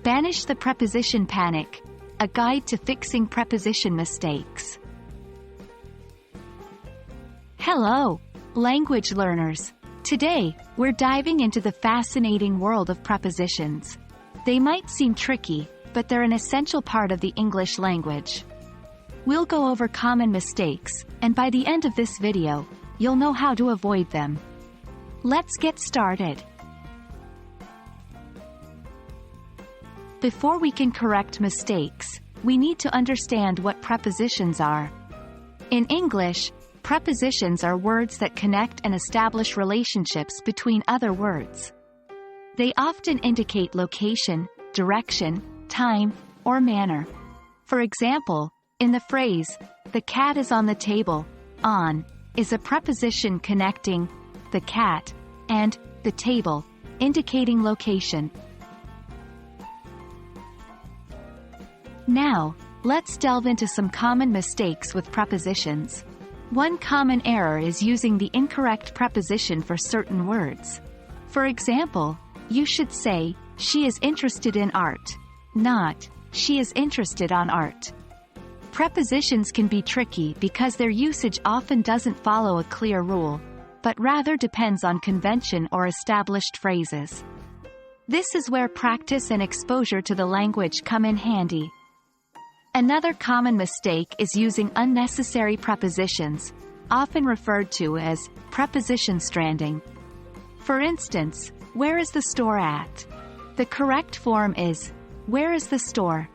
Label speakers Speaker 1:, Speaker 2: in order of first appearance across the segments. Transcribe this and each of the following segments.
Speaker 1: Banish the Preposition Panic, a guide to fixing preposition mistakes. Hello, language learners. Today, we're diving into the fascinating world of prepositions. They might seem tricky, but they're an essential part of the English language. We'll go over common mistakes, and by the end of this video, you'll know how to avoid them. Let's get started. Before we can correct mistakes, we need to understand what prepositions are. In English, prepositions are words that connect and establish relationships between other words. They often indicate location, direction, time, or manner. For example, in the phrase, "The cat is on the table," "on" is a preposition connecting the cat and the table, indicating location. Now, let's delve into some common mistakes with prepositions. One common error is using the incorrect preposition for certain words. For example, you should say, "She is interested in art," not, "She is interested on art." Prepositions can be tricky because their usage often doesn't follow a clear rule, but rather depends on convention or established phrases. This is where practice and exposure to the language come in handy. Another common mistake is using unnecessary prepositions, often referred to as preposition stranding. For instance, "Where is the store at?" The correct form is, "Where is the store?"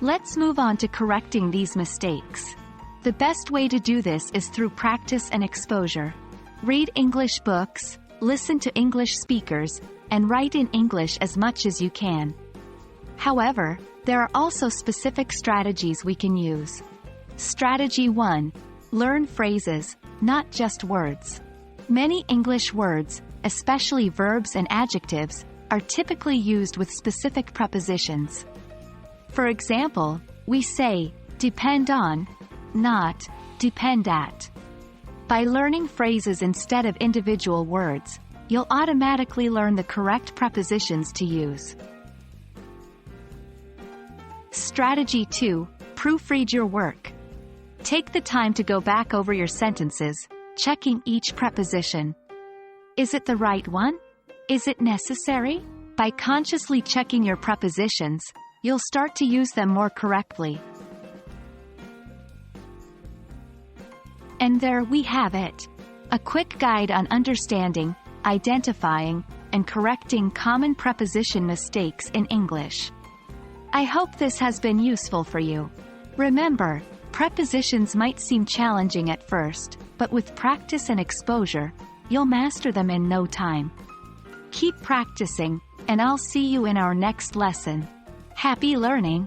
Speaker 1: Let's move on to correcting these mistakes. The best way to do this is through practice and exposure. Read English books, listen to English speakers, and write in English as much as you can. However, there are also specific strategies we can use. Strategy 1. Learn phrases, not just words. Many English words, especially verbs and adjectives, are typically used with specific prepositions. For example, we say, "depend on," not, "depend at." By learning phrases instead of individual words, you'll automatically learn the correct prepositions to use. Strategy 2. Proofread your work. Take the time to go back over your sentences, checking each preposition. Is it the right one? Is it necessary? By consciously checking your prepositions, you'll start to use them more correctly. And there we have it. A quick guide on understanding, identifying, and correcting common preposition mistakes in English. I hope this has been useful for you. Remember, prepositions might seem challenging at first, but with practice and exposure, you'll master them in no time. Keep practicing, and I'll see you in our next lesson. Happy learning!